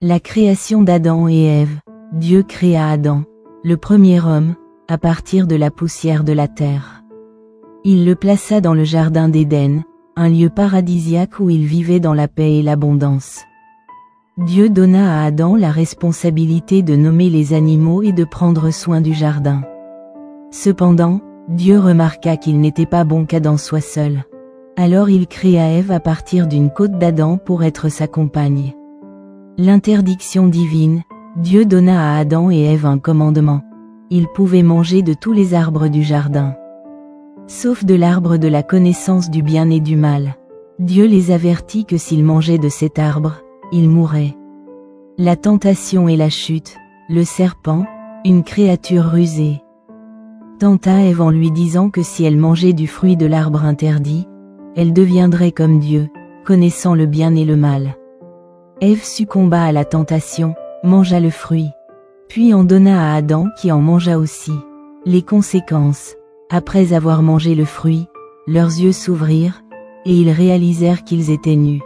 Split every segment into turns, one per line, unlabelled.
La création d'Adam et Ève. Dieu créa Adam, le premier homme, à partir de la poussière de la terre. Il le plaça dans le jardin d'Éden, un lieu paradisiaque où il vivait dans la paix et l'abondance. Dieu donna à Adam la responsabilité de nommer les animaux et de prendre soin du jardin. Cependant, Dieu remarqua qu'il n'était pas bon qu'Adam soit seul. Alors il créa Ève à partir d'une côte d'Adam pour être sa compagne. L'interdiction divine, Dieu donna à Adam et Ève un commandement. Ils pouvaient manger de tous les arbres du jardin, sauf de l'arbre de la connaissance du bien et du mal. Dieu les avertit que s'ils mangeaient de cet arbre, ils mourraient. La tentation et la chute, le serpent, une créature rusée, tenta Ève en lui disant que si elle mangeait du fruit de l'arbre interdit, elle deviendrait comme Dieu, connaissant le bien et le mal. Ève succomba à la tentation, mangea le fruit, puis en donna à Adam qui en mangea aussi. Les conséquences: après avoir mangé le fruit, leurs yeux s'ouvrirent, et ils réalisèrent qu'ils étaient nus.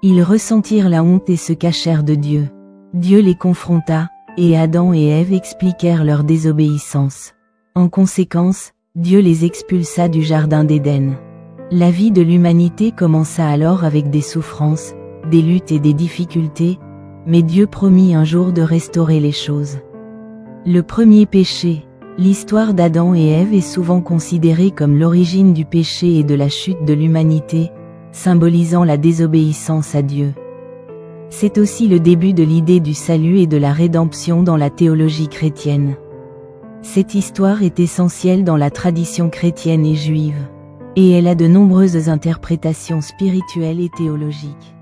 Ils ressentirent la honte et se cachèrent de Dieu. Dieu les confronta, et Adam et Ève expliquèrent leur désobéissance. En conséquence, Dieu les expulsa du jardin d'Éden. La vie de l'humanité commença alors avec des souffrances, des luttes et des difficultés, mais Dieu promit un jour de restaurer les choses. Le premier péché. L'histoire d'Adam et Ève est souvent considérée comme l'origine du péché et de la chute de l'humanité, symbolisant la désobéissance à Dieu. C'est aussi le début de l'idée du salut et de la rédemption dans la théologie chrétienne. Cette histoire est essentielle dans la tradition chrétienne et juive, et elle a de nombreuses interprétations spirituelles et théologiques.